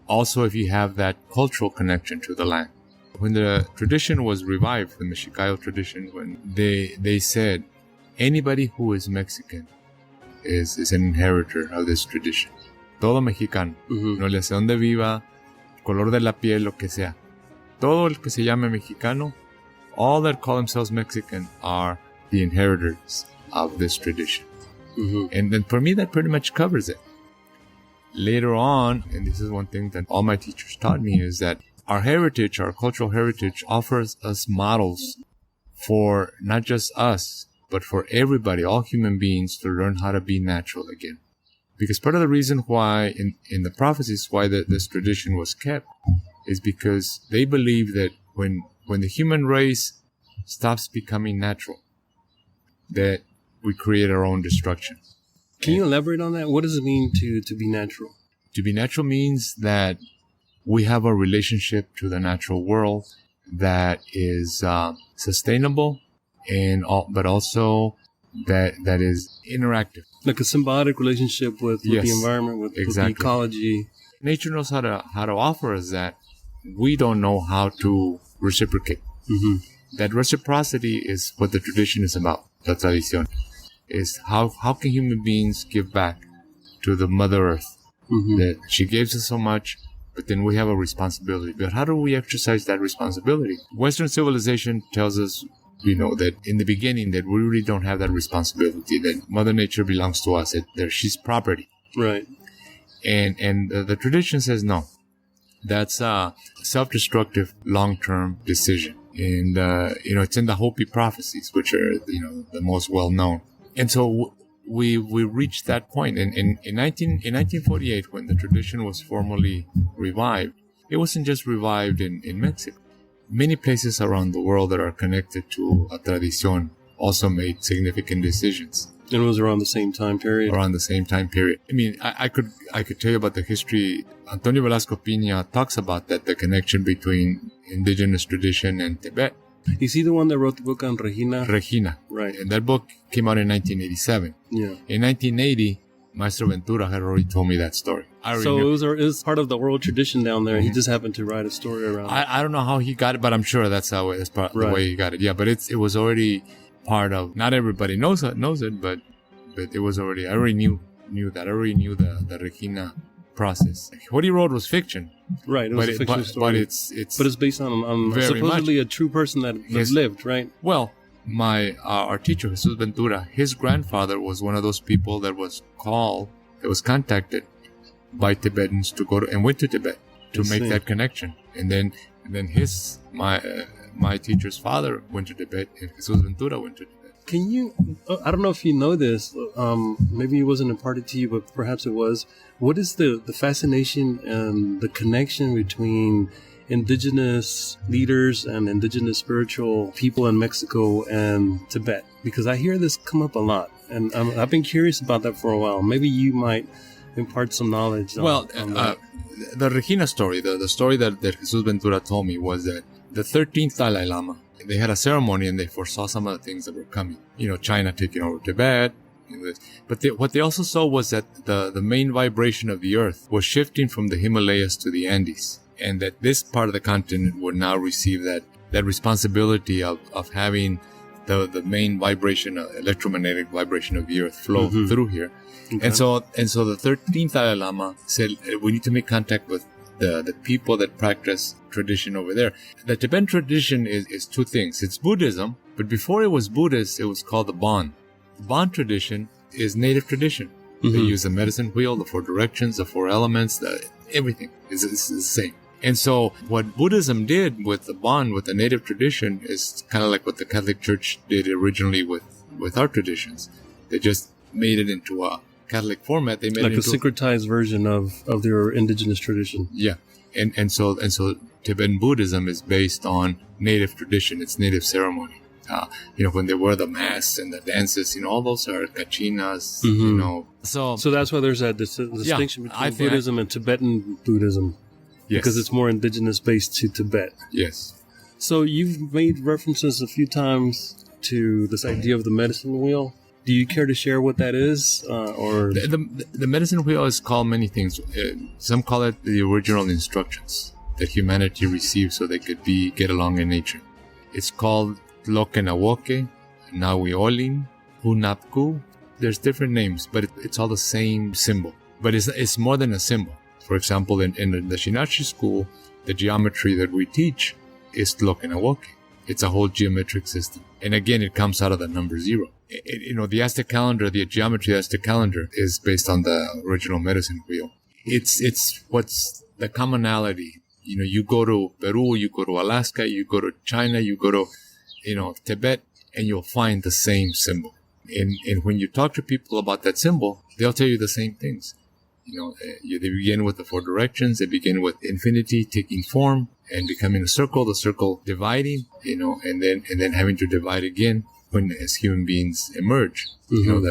Also, if you have that cultural connection to the land. When the tradition was revived, the Mexikayotl tradition, when they said anybody who is Mexican is an inheritor of this tradition. Todo mexicano, no le hace donde viva, color de la piel, lo que sea. Todo el que se llame mexicano, all that call themselves Mexican are the inheritors of this tradition. Mm-hmm. And then for me, that pretty much covers it. Later on, and this is one thing that all my teachers taught me, is that our heritage, our cultural heritage, offers us models for not just us, but for everybody, all human beings, to learn how to be natural again. Because part of the reason why, in the prophecies, why this tradition was kept, is because they believe that when the human race stops becoming natural, that we create our own destruction. Can you elaborate on that? What does it mean to be natural? To be natural means that we have a relationship to the natural world that is sustainable, but also that is interactive. Like a symbiotic relationship with the environment, with the ecology. Nature knows how to offer us that. We don't know how to reciprocate. Mm-hmm. That reciprocity is what the tradition is about. La tradicion is how can human beings give back to the Mother Earth? Mm-hmm. That she gives us so much, but then we have a responsibility. But how do we exercise that responsibility? Western civilization tells us, that in the beginning that we really don't have that responsibility, that Mother Nature belongs to us, that she's property. Right. And the tradition says no. That's a self-destructive long-term decision. And, it's in the Hopi prophecies, which are, the most well-known. And so we reached that point. And in 1948, when the tradition was formally revived, it wasn't just revived in Mexico. Many places around the world that are connected to a tradition also made significant decisions. And it was around the same time period? Around the same time period. I mean, I could tell you about the history. Antonio Velasco Piña talks about that, the connection between indigenous tradition and Tibet. Is he the one that wrote the book on Regina? Regina. Right. And that book came out in 1987. Yeah. In 1980, Maestro Ventura had already told me that story. So it was part of the oral tradition down there. Mm-hmm. He just happened to write a story around it. I don't know how he got it, but I'm sure that's the way he got it. Yeah, but it was already part of, not everybody knows it, but it was already, I already knew that. I already knew the Regina process. What he wrote was fiction. Right, it was a fiction story. But it's based on supposedly a true person that lived, right? Well, our teacher, Jesus Ventura, his grandfather was one of those people that was contacted by Tibetans to go and went to Tibet to make that connection. And then my teacher's father went to Tibet, and Jesus Ventura went to Tibet. Can you, I don't know if you know this, maybe it wasn't imparted to you, but perhaps it was. What is the fascination and the connection between indigenous leaders and indigenous spiritual people in Mexico and Tibet? Because I hear this come up a lot, and I've been curious about that for a while. Maybe you might impart some knowledge on that. The Regina story, the story that Jesus Ventura told me, was that the 13th Dalai Lama, they had a ceremony and they foresaw some of the things that were coming. China taking over Tibet. But what they also saw was that the main vibration of the earth was shifting from the Himalayas to the Andes. And that this part of the continent would now receive that responsibility of having the main vibration, electromagnetic vibration of the earth flow through here. Okay. And so the 13th Dalai Lama said, we need to make contact with the people that practice tradition over there. The Tibetan tradition is two things. It's Buddhism, but before it was Buddhist, it was called the Bon. The Bon tradition is native tradition. Mm-hmm. They use the medicine wheel, the 4 directions, the 4 elements, everything is the same. And so what Buddhism did with the Bon, with the native tradition, is kind of like what the Catholic Church did originally with our traditions. They just made it into a Catholic format. They made like it into a syncretized version of their indigenous tradition. Yeah, and so Tibetan Buddhism is based on native tradition. It's native ceremony. when they wear the masks and the dances, all those are kachinas, So that's why there's that distinction between Buddhism and Tibetan Buddhism. Yes. Because it's more indigenous based to Tibet. Yes. So you've made references a few times to this idea of the medicine wheel. Do you care to share what that is? Or the medicine wheel is called many things. Some call it the original instructions that humanity received so they could get along in nature. It's called Tlokenawoke, Nawiolin, Hunapku. There's different names, but it's all the same symbol. But it's more than a symbol. For example, in the Xinachtli school, the geometry that we teach is Tlokenawoke. It's a whole geometric system. And again, it comes out of the number 0. The Aztec calendar, the geometry of the Aztec calendar is based on the original medicine wheel. It's what's the commonality. You go to Peru, you go to Alaska, you go to China, you go to, Tibet, and you'll find the same symbol. And when you talk to people about that symbol, they'll tell you the same things. They begin with the 4 directions. They begin with infinity taking form and becoming a circle, the circle dividing, and then having to divide again when as human beings emerge. Mm-hmm.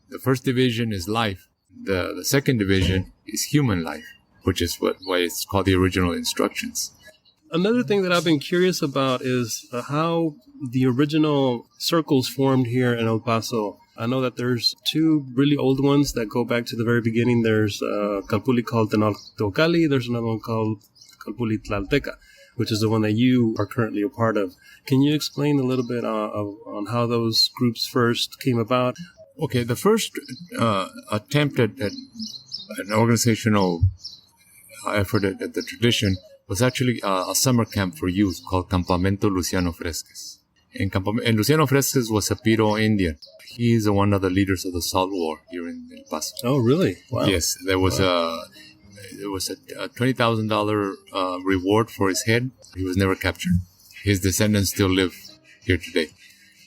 The first division is life. The second division is human life, which is why it's called the original instructions. Another thing that I've been curious about is how the original circles formed here in El Paso. I know that there's 2 really old ones that go back to the very beginning. There's a kalpulli called Tenalteocalli. There's another one called Kalpulli Tlalteca, which is the one that you are currently a part of. Can you explain a little bit on how those groups first came about? Okay, the first attempt at an organizational effort at the tradition was actually a summer camp for youth called Campamento Luciano Fresques. And Luciano Fresques was a Piro Indian. He is one of the leaders of the Salt War here in El Paso. Oh, really? Wow. Yes, there was a $20,000 reward for his head. He was never captured. His descendants still live here today.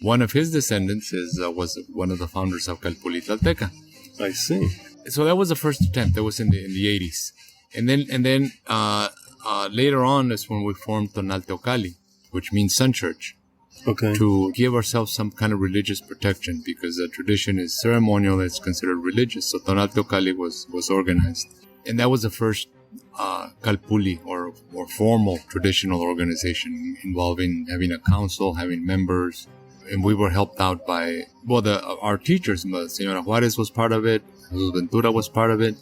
One of his descendants was one of the founders of Kalpulli Tlalteca. I see. So that was the first attempt. That was in the 80s, and then later on is when we formed Tenalteocalli, which means Sun Church. Okay. To give ourselves some kind of religious protection, because the tradition is ceremonial, it's considered religious. So Tenalteocalli was organized. And that was the first kalpulli or formal traditional organization involving having a council, having members. And we were helped out by, our teachers. Señora Juarez was part of it. Jesus Ventura was part of it.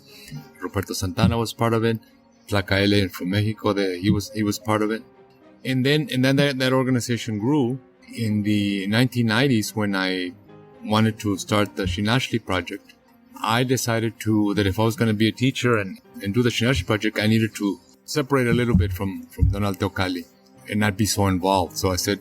Roberto Santana was part of it. Tlacaele from Mexico, he was part of it. And then that organization grew. In the 1990s, when I wanted to start the Xinachtli Project, I decided that if I was going to be a teacher and do the Xinachtli Project, I needed to separate a little bit from Tenalteocalli and not be so involved. So I said,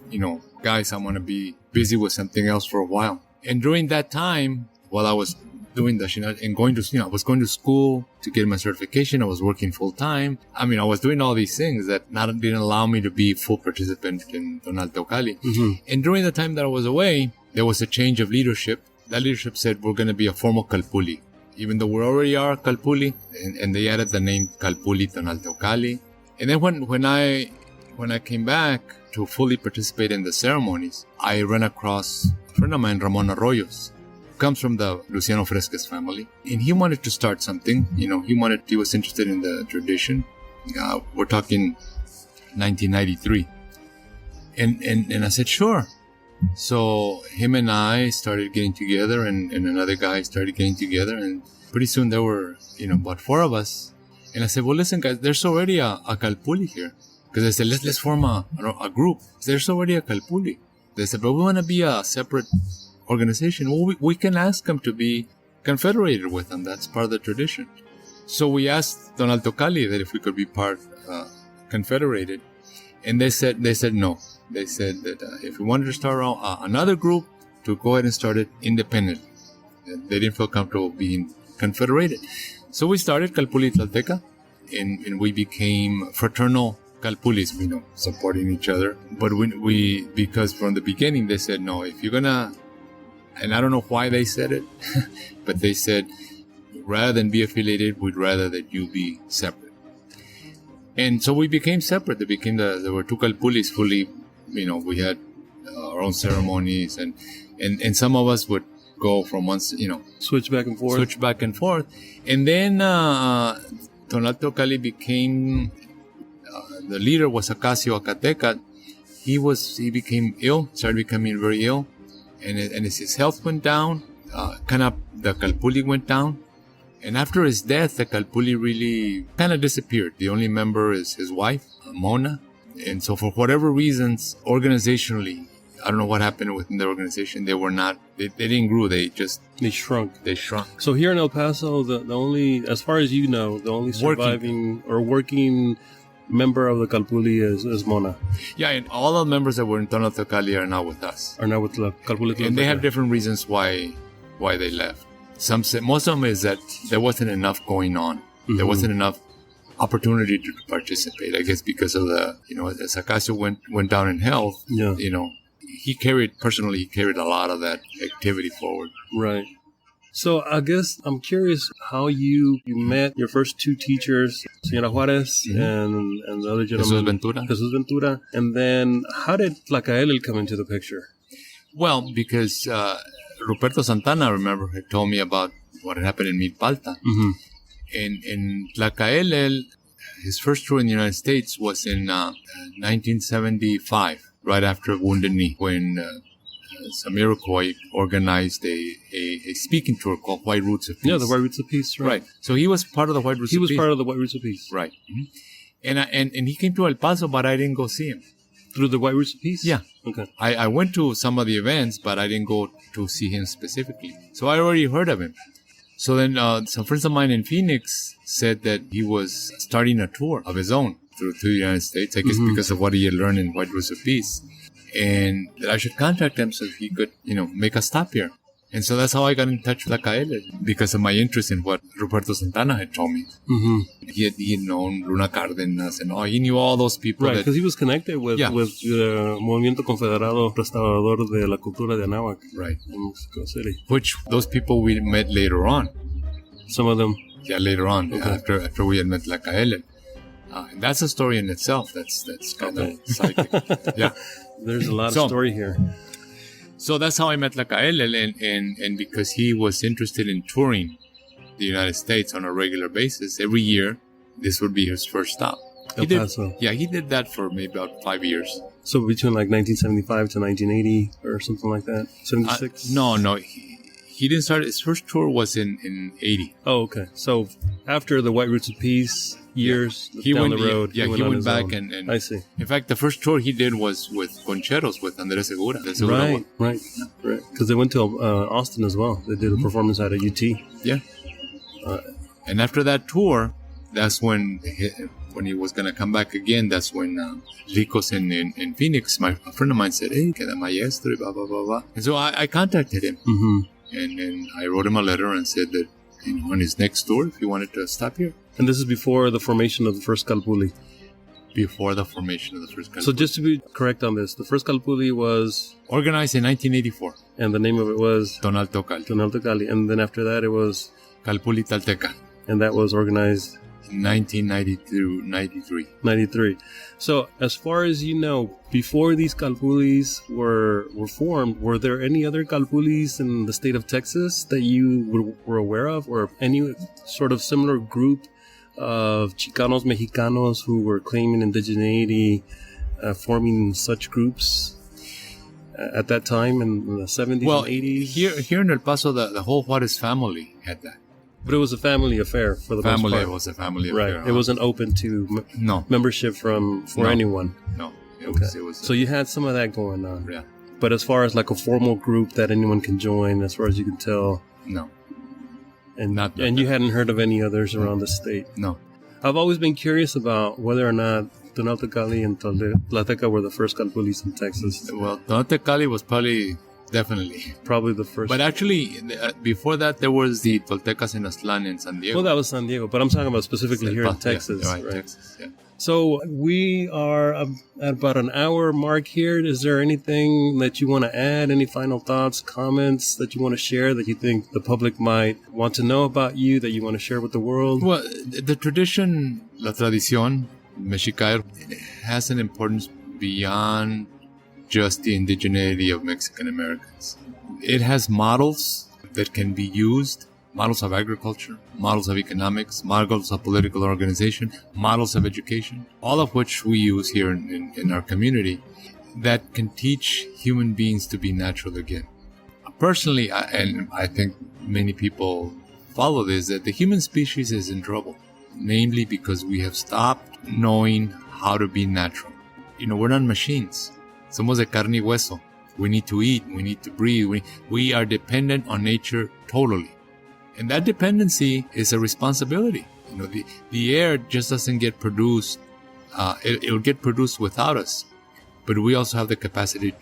guys, I want to be busy with something else for a while. And during that time, while I was doing the Xinachtli and I was going to school to get my certification. I was working full time. I was doing all these things that didn't allow me to be full participant in Tenalteocalli. Mm-hmm. And during the time that I was away, there was a change of leadership. That leadership said we're going to be a formal kalpulli, even though we already are kalpulli, and they added the name Kalpulli Tenalteocalli. And then when I came back to fully participate in the ceremonies, I ran across a friend of mine, Ramon Arroyos, comes from the Luciano Fresques family, and he wanted to start something. He was interested in the tradition. We're talking 1993, and I said sure. So him and I started getting together, and another guy started getting together, and pretty soon there were about 4 of us. And I said, well, listen, guys, there's already a kalpulli here, because I said let's form a group. There's already a kalpulli. They said, but we want to be a separate organization. Well, we can ask them to be confederated with them. That's part of the tradition. So we asked Tenalteocalli that if we could be confederated, and they said no. They said that if we wanted to start another group, to go ahead and start it independently. They didn't feel comfortable being confederated. So we started Kalpulli Tlalteca, and we became fraternal kalpullis, supporting each other. But because from the beginning they said, no, if you're gonna, and I don't know why they said it, but they said, rather than be affiliated, we'd rather that you be separate. And so we became separate. There were 2 kalpullis fully, we had our own ceremonies, and some of us would go from once, Switch back and forth. And then Tlakatekatl became, the leader was Xinachtli. He became ill, started becoming very ill, and as his health went down, the kalpulli went down. And after his death, the kalpulli really kind of disappeared. The only member is his wife, Mona. And so for whatever reasons, organizationally, I don't know what happened within the organization. They didn't grow. They shrunk. So here in El Paso, the only, as far as you know, the only surviving or working member of the kalpulli is Mona. Yeah, and all the members that were in Tlakatekatl are now with us. Are now with the kalpulli. And they have different reasons why they left. Most of them is that there wasn't enough going on. Mm-hmm. There wasn't enough opportunity to participate. I guess because of as Acacio went down in health. Yeah. He carried a lot of that activity forward. Right. So I guess I'm curious how you met your first two teachers, Señora Juarez and the other gentleman, Jesus Ventura. And then how did Tlakatekatl come into the picture? Well, because Ruperto Santana, I remember, had told me about what had happened in Milpalta. Mm-hmm. And Tlakatekatl, his first tour in the United States was in 1975. Right after Wounded Knee, when some Iroquois organized a speaking tour called White Roots of Peace. Yeah, the White Roots of Peace, right. So he was part of the White Roots of Peace. He was part of the White Roots of Peace. Right. Mm-hmm. And he came to El Paso, but I didn't go see him. Through the White Roots of Peace? Yeah. Okay. I went to some of the events, but I didn't go to see him specifically. So I already heard of him. So then some friends of mine in Phoenix said that he was starting a tour of his own through the United States, I guess because of what he had learned in White Roots of Peace. And that I should contact him so he could, make a stop here. And so that's how I got in touch with Tlakatekatl, because of my interest in what Ruperto Santana had told me. Mm-hmm. He had known Luna Cárdenas and he knew all those people. Right, because he was connected with the Movimiento Confederado Restaurador de la Cultura de Anawak. Right. In Mexico City. Which those people we met later on. Some of them? Yeah, later on, after we had met Tlakatekatl. And that's a story in itself. That's kind of psychic. Yeah. There's a lot of story here. So that's how I met Tlakatekatl, and because he was interested in touring the United States on a regular basis, every year, this would be his first stop. El Paso. Yeah, he did that for maybe about 5 years. So between like 1975 to 1980 or something like that? 76? No. He didn't start. His first tour was in 80. Oh, okay. So after the White Roots of Peace years down the road, he went back and I see. In fact, the first tour he did was with Concheros, with Andres Segura. Right. Because they went to Austin as well. They did a performance at a UT. Yeah. And after that tour, that's when he was going to come back again. That's when Ricos in Phoenix, a friend of mine said, "Hey, queda maestro, blah, blah, blah, blah." And so I contacted him. Mm-hmm. And I wrote him a letter and said that, on his next tour, if he wanted to stop here. And this is before the formation of the first kalpulli? Before the formation of the first kalpulli. So just to be correct on this, the first kalpulli was... organized in 1984. And the name of it was... Tlakatekatl. And then after that it was... Kalpulli Tlalteca. And that was organized... 1992, 93. So, as far as you know, before these kalpullis were formed, were there any other kalpullis in the state of Texas that you were aware of, or any sort of similar group of Chicanos, Mexicanos who were claiming indigeneity, forming such groups at that time in the 70s and 80s? Here in El Paso, the whole Juarez family had that. But it was a family affair for the most part. It was a family affair. Right. It wasn't open to membership for anyone. No. It was so you had some of that going on. Yeah. But as far as like a formal group that anyone can join, as far as you can tell. No. And you hadn't heard of any others around the state. No. I've always been curious about whether or not Tlakatekatl and Tlalteca were the first kalpullis in Texas. Well, Tlakatekatl was probably the first. But actually, before that, there was the Toltecas in Aztlan in San Diego. Well, that was San Diego, but I'm talking about specifically here in Texas. Yeah, right, Texas, yeah. So we are at about an hour mark here. Is there anything that you want to add? Any final thoughts, comments that you want to share that you think the public might want to know about you, that you want to share with the world? Well, the tradition, la tradicion, Mexikayotl, has an importance beyond just the indigeneity of Mexican Americans. It has models that can be used, models of agriculture, models of economics, models of political organization, models of education, all of which we use here in our community, that can teach human beings to be natural again. Personally, and I think many people follow this, that the human species is in trouble, namely because we have stopped knowing how to be natural. We're not machines. Somos de carne y hueso. We need to eat. We need to breathe. We are dependent on nature totally. And that dependency is a responsibility. The air just doesn't get produced. It'll get produced without us. But we also have the capacity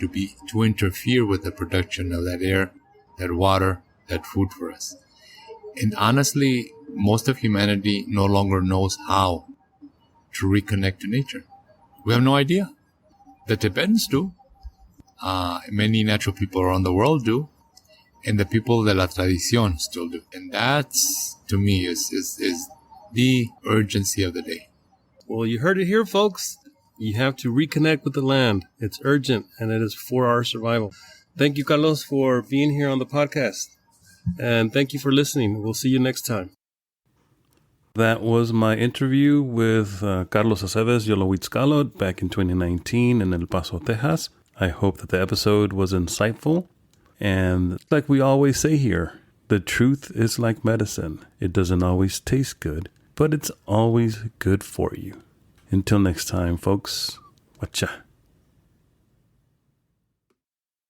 to interfere with the production of that air, that water, that food for us. And honestly, most of humanity no longer knows how to reconnect to nature. We have no idea. The Tibetans do. Many natural people around the world do. And the people de la tradicion still do. And that's, to me, is the urgency of the day. Well, you heard it here, folks. You have to reconnect with the land. It's urgent, and it is for our survival. Thank you, Carlos, for being here on the podcast. And thank you for listening. We'll see you next time. That was my interview with Carlos Aceves Yolohuitzcalotl back in 2019 in El Paso, Texas. I hope that the episode was insightful. And like we always say here, the truth is like medicine. It doesn't always taste good, but it's always good for you. Until next time, folks. Wacha.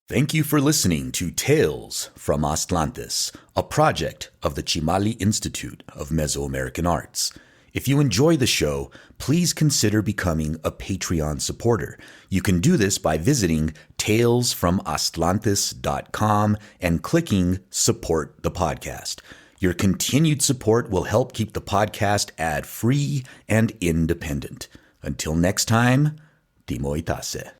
Thank you for listening to Tales from Aztlantis, a project of the Chimali Institute of Mesoamerican Arts. If you enjoy the show, please consider becoming a Patreon supporter. You can do this by visiting talesfromaztlantis.com and clicking Support the Podcast. Your continued support will help keep the podcast ad-free and independent. Until next time, Timo Itase.